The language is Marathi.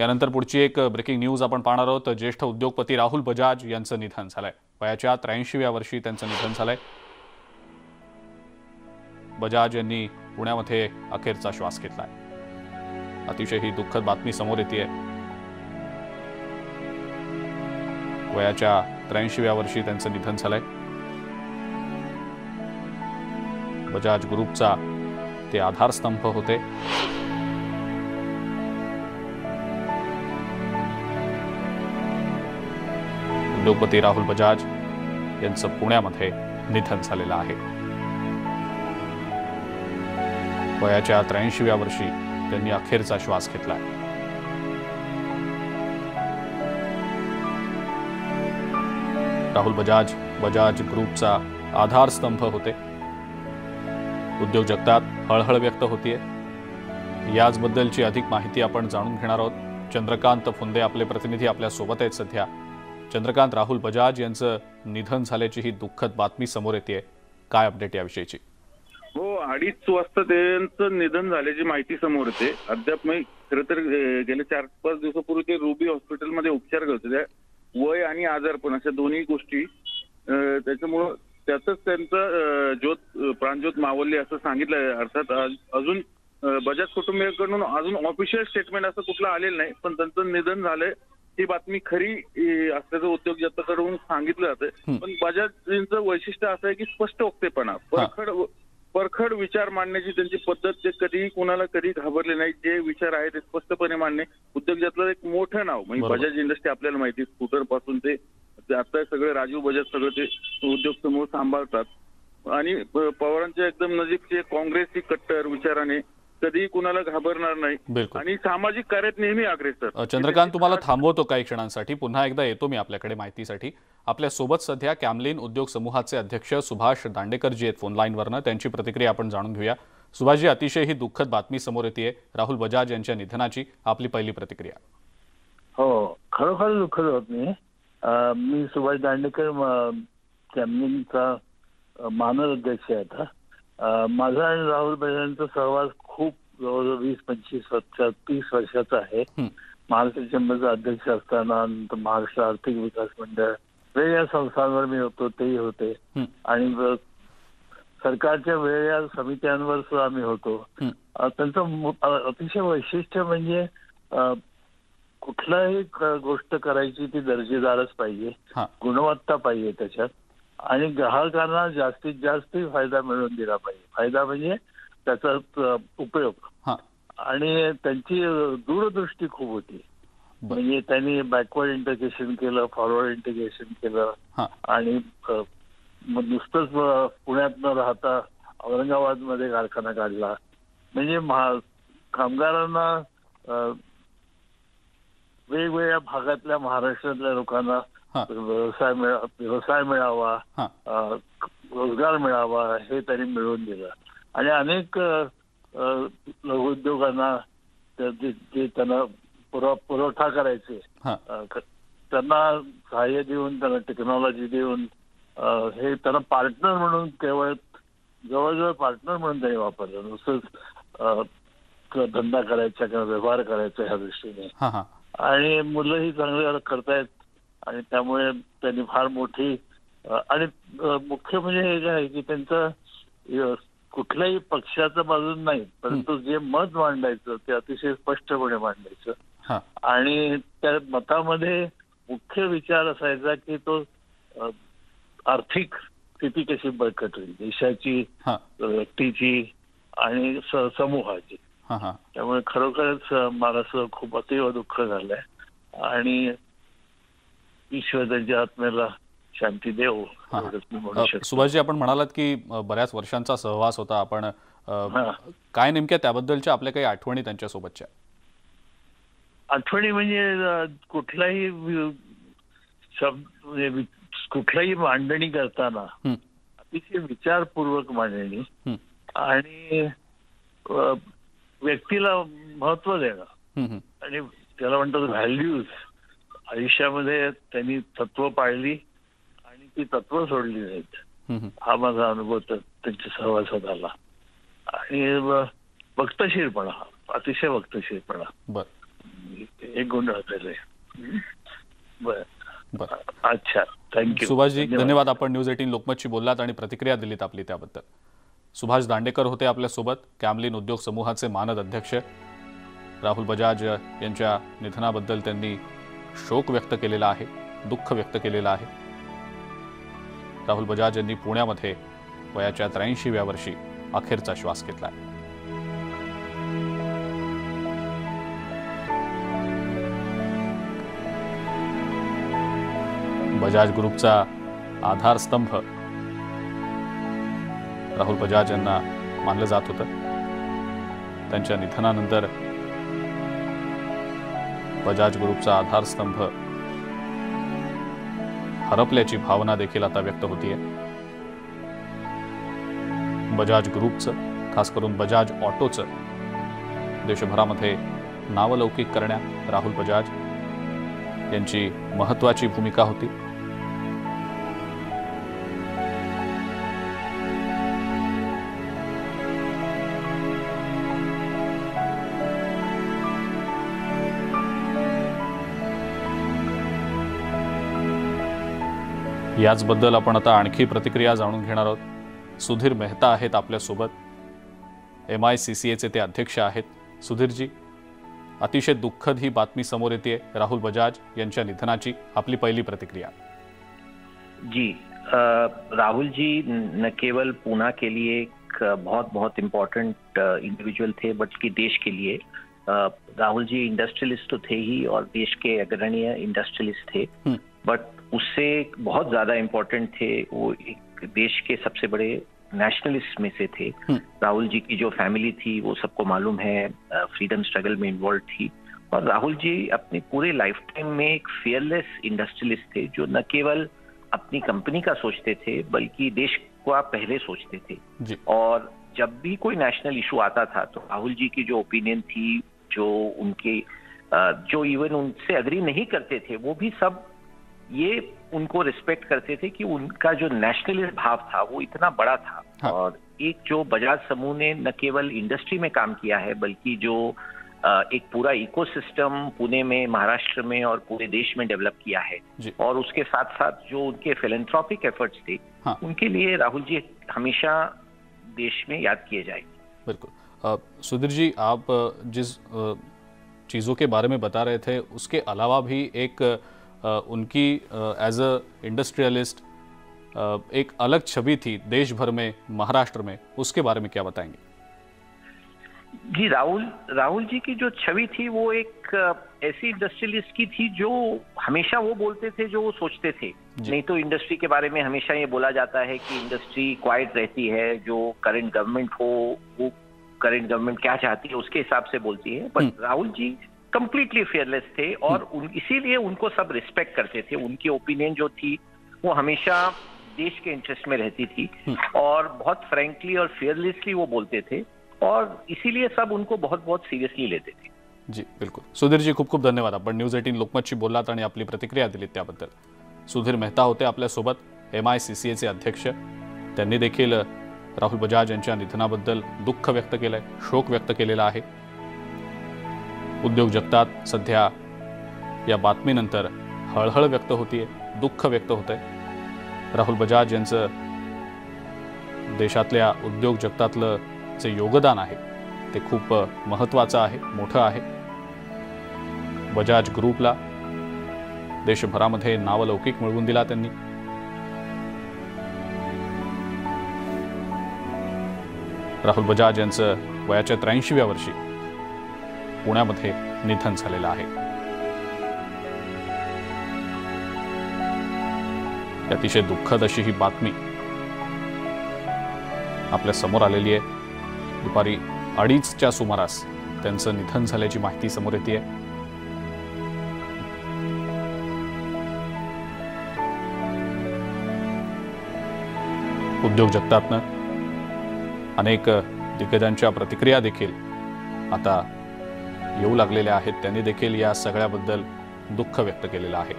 यानंतर पुढची एक ब्रेकिंग न्यूज आपण पाहणार आहोत। ज्येष्ठ उद्योगपती राहुल बजाज यांचं निधन झालंय। वयाच्या 83व्या वर्षी त्यांचं निधन झालंय। बजाज यांनी पुण्यामध्ये अखेरचा श्वास घेतलाय। अतिशय ही दुःखद बातमी समोर येते। वयाच्या 83व्या वर्षी त्यांचं निधन झालंय। बजाज ग्रुपचा ते आधारस्तंभ होते। उद्योगपती राहुल बजाज यांचं पुण्यामध्ये निधन झालेलं आहे। वयाच्या 83व्या वर्षी त्यांनी अखेरचा श्वास घेतलाय। राहुल बजाज बजाज ग्रुपचा आधारस्तंभ होते। उद्योग जगतात हळहळ व्यक्त होतीये। याचबद्दलची अधिक माहिती आपण जाणून घेणार आहोत। चंद्रकांत फुंदे आपले प्रतिनिधी आपल्या सोबत आहेत सध्या। चंद्रकांत, राहुल बजाज यांचं निधन झाल्याची ही दुःखद बातमी समोर येते। काय अपडेट याविषयीची? हो, 2:30 वाजता त्यांचं निधन झाल्याची माहिती समोर येते। अद्याप मी खरं तर गेल्या 4-5 दिवसापूर्वी ते रुबी हॉस्पिटलमध्ये उपचार करत होते। वय आणि आजारपण अशा दोन्ही गोष्टी त्याच्यामुळं त्यातच त्यांचं प्राणज्योत मावळली असं सांगितलं। अर्थात अजून बजाज कुटुंबियांकडून अजून ऑफिशियल स्टेटमेंट असं कुठलं आलेलं नाही, पण त्यांचं निधन झालंय ही बातमी खरी असल्याचं उद्योजकांकडून सांगितलं जातं। पण बजाजचं वैशिष्ट्य असं आहे की स्पष्ट वक्तेपणा, परखड विचार मांडण्याची त्यांची पद्धत, ते कधीही कोणाला कधी घाबरले नाही। जे विचार आहे ते स्पष्टपणे मांडणे, उद्योजकातलं एक मोठं नाव म्हणजे बजाज इंडस्ट्री आपल्याला माहिती, स्कूटर पासून ते आता सगळे राजीव बजाज सगळं ते उद्योग समूह सांभाळतात आणि पवारांच्या एकदम नजीकचे, काँग्रेसची कट्टर विचाराने कधीही कुणाला घाबरणार नाही आणि सामाजिक कार्यात नेहमी अग्रेसर। चंद्रकांत, तुम्हाला थांबवतो काही क्षणांसाठी, पुन्हा एकदा येतो मी आपल्याकडे माहितीसाठी। आपल्या सोबत सध्या कॅमलिन उद्योग समूहाचे अध्यक्ष सुभाष दांडेकर जी आहेत फोन लाईनवरनं, त्यांची प्रतिक्रिया आपण जाणून घेऊया। सुभाषजी, अतिशय ही दुःखद बातमी समोर येते राहुल बजाज यांच्या निधनाची, आपली पहिली प्रतिक्रिया? हो, खरोखर दुःखद बातमी। मी सुभाष दांडेकर, कॅमलिनचा मानद अध्यक्ष आहे आता। माझा आणि राहुल बजाजांचा सहवास खूप जवळजवळ 20-25 वर्षात 30 वर्षाचा आहे। महाराष्ट्र चेंबरचा अध्यक्ष असताना महाराष्ट्र आर्थिक विकास मंडळ, वेगवेगळ्या संस्थांवर मी होतो, तेही होते आणि सरकारच्या वेगवेगळ्या समित्यांवर सुद्धा आम्ही होतो। त्यांचं अतिशय वैशिष्ट्य म्हणजे कुठलाही गोष्ट करायची ती दर्जेदारच पाहिजे, गुणवत्ता पाहिजे त्याच्यात आणि ग्राहकांना जास्तीत जास्त फायदा मिळवून दिला पाहिजे। फायदा म्हणजे त्याचा उपयोग। आणि त्यांची दूरदृष्टी खूप होती, म्हणजे त्यांनी बॅकवर्ड इंटिग्रेशन केलं, फॉरवर्ड इंटिग्रेशन केलं आणि नुसतंच पुण्यात न राहता औरंगाबाद मध्ये कारखाना काढला। म्हणजे कामगारांना, वेगवेगळ्या भागातल्या महाराष्ट्रातल्या लोकांना व्यवसाय मिळावा, रोजगार मिळावा हे त्यांनी मिळवून दिलं आणि अनेक लघुउद्योगांना जे त्यांना पुरवठा करायचे त्यांना सहाय्य देऊन, त्यांना टेक्नॉलॉजी देऊन हे त्यांना पार्टनर म्हणून, केवळ जवळजवळ पार्टनर म्हणून त्यांनी वापरलं, नुसतंच धंदा करायचा किंवा व्यवहार करायचा ह्या दृष्टीने। आणि मुलंही चांगले करतायत आणि त्यामुळे त्यांनी फार मोठी, आणि मुख्य म्हणजे हे काय की त्यांचं कुठल्याही पक्षाच्या बाजून नाही, परंतु जे मत मांडायचं ते अतिशय स्पष्टपणे मांडायचं आणि त्या मतामध्ये मुख्य विचार असायचा की तो आर्थिक स्थिती कशी बळकट होईल, देशाची, व्यक्तीची आणि समूहाची। त्यामुळे खरोखरच मला खूप अतिव दुःख झालंय आणि ईश्वर त्यांच्या आत्म्याला शांती देव। सुभाषजी, आपण म्हणालात की बऱ्याच वर्षांचा सहवास होता आपण, काय नेमक्या त्याबद्दलच्या आपल्या काही आठवणी त्यांच्यासोबतच्या? आठवणी म्हणजे कुठलाही शब्द, कुठलाही मांडणी करताना अतिशय विचारपूर्वक मांडणी आणि व्यक्तीला महत्व देणं आणि त्याला म्हणतात व्हॅल्यूज। आयुष्यामध्ये त्यांनी तत्व पाळली आणि ती तत्व सोडली नाहीत, हा माझा अनुभव त्यांच्या सहवासात आला। आणि वक्तशीरपणा, अतिशय वक्तशीरपणा, एक गुण राहलेलं आहे. बरं. अच्छा, थँक्यू सुभाषजी, धन्यवाद. आपण न्यूज 18 लोकमतशी बोललात आणि प्रतिक्रिया दिलीत आपली त्याबद्दल. सुभाष दांडेकर होते आपल्यासोबत, कॅमलिन उद्योग समूहाचे मानद अध्यक्ष. राहुल बजाज यांच्या निधनाबद्दल त्यांनी शोक व्यक्त केलेला आहे, दुःख व्यक्त केलेलं आहे. राहुल बजाज यांनी पुण्यामध्ये वयाच्या 83व्या वर्षी अखेरचा श्वास घेतला. बजाज ग्रुपचा आधारस्तंभ राहुल बजाज यांना मानलं जात होतं. त्यांच्या निधनानंतर बजाज ग्रुपचा आधारस्तंभ हरपल्याची भावना देखील आता व्यक्त होतीये. बजाज ग्रुपचं, खास करून बजाज ऑटोचं देशभरामध्ये नावलौकिक करण्यात राहुल बजाज यांची महत्त्वाची भूमिका होती. याचबद्दल आपण आता आणखी प्रतिक्रिया जाणून घेणार आहोत. सुधीर मेहता आहेत आपल्यासोबत, MICCAचे ते अध्यक्ष आहेत. सुधीरजी, अतिशय दुःखद ही बातमी समोर येते राहुल बजाज यांच्या निधनाची. आपली पहिली प्रतिक्रिया. जी, राहुल जी न केवल पूना के लिए एक बहुत इम्पोर्टेंट इंडिविजुअल थे, बल्कि देश के लिए. राहुल जी इंडस्ट्रियलिस्ट तो थे ही और देश के अग्रणी इंडस्ट्रियलिस्ट थे, बट उससे बहुत ज्यादा इम्पोर्टेंट थे, वो एक देश के सबसे बड़े नेशनलिस्ट में से थे. राहुल जी की जो फैमिली थी वो सबको मालूम है, फ्रीडम स्ट्रगल में इन्वॉल्व थी. और राहुल जी अपनी पूरे लाइफ टाइम में एक फियरलेस इंडस्ट्रियलिस्ट थे, जो न केवल अपनी कंपनी का सोचते थे बल्कि देश को पहले सोचते थे. और जब भी कोई नेशनल इशू आता था तो राहुल जी की जो ओपिनियन थी, जो उनके जो इवन उनसे अग्री नहीं करते थे, वो भी सब ये उनको रिस्पेक्ट करते थे कि उनका जो नेशनलिस्ट भाव था वो इतना बड़ा था. हाँ. और एक जो बजाज समूह ने न केवल इंडस्ट्री में काम किया है बल्कि जो एक पूरा इकोसिस्टम पुणे में, महाराष्ट्र में और पूरे देश में डेवलप किया है, और उसके साथ साथ जो उनके फिलैंथ्रोपिक एफर्ट्स थे, हाँ. उनके लिए राहुल जी हमेशा देश में याद किए जाएंगे. बिल्कुल. सुधीर जी, आप जिस चीज़ों के बारे में बता रहे थे उसके अलावा भी एक उनकी एज अ इंडस्ट्रियलिस्ट एक अलग छवि थी देश भर में, महाराष्ट्र में. उसके बारे में क्या बताएंगे? जी, राहुल जी की जो छवि थी वो एक ऐसी इंडस्ट्रियलिस्ट की थी जो हमेशा वो बोलते थे जो वो सोचते थे. नहीं तो इंडस्ट्री के बारे में हमेशा ये बोला जाता है कि इंडस्ट्री क्वाइट रहती है, जो करंट गवर्नमेंट हो वो करंट गवर्नमेंट क्या चाहती है उसके हिसाब से बोलती है. But Rahul ji completely fearless थे और इसीलिए उनको सब रिस्पेक्ट करते थे. उनकी ओपिनियन जो थी वो हमेशा देश के इंटरेस्ट में रहती थी और बहुत फ्रैंकली और फेयरलेसली वो बोलते थे, और इसीलिए सब उनको बहुत सिरियसली लेते थे. जी, बिल्कुल. सुधीर जी, खूप खूप धन्यवाद. आपण न्यूज 18 लोकमतशी बोललात आणि आपली प्रतिक्रिया दिलीत त्याबद्दल. सुधीर मेहता होते आपल्यासोबत, MICCAचे अध्यक्ष. त्यांनी देखील राहुल बजाज यांच्या निधनाबद्दल दुःख व्यक्त केलंय, शोक व्यक्त केलेला आहे. उद्योग जगतात सध्या या बातमीनंतर हळहळ व्यक्त होतीये, दुःख व्यक्त होतंय. राहुल बजाज यांचं देशातल्या उद्योग जगतातलं जे योगदान आहे ते खूप महत्त्वाचं आहे, मोठं आहे. बजाज ग्रुपला देशभरामध्ये नावलौकिक मिळवून दिला त्यांनी. राहुल बजाज यांचं वयाच्या 83व्या वर्षी पुण्यामध्ये निधन झालेलं आहे. अतिशय दुःखद अशी ही बातमी आपल्या समोर आलेली आहे. दुपारी 2:30च्या सुमारास त्यांचं निधन झाल्याची माहिती समोर येते. उद्योग जगतातनं अनेक दिग्गजांच्या प्रतिक्रिया देखील आता येऊ लागलेल्या आहेत. त्यांनी देखील या सगळ्याबद्दल दुःख व्यक्त केलेलं आहे.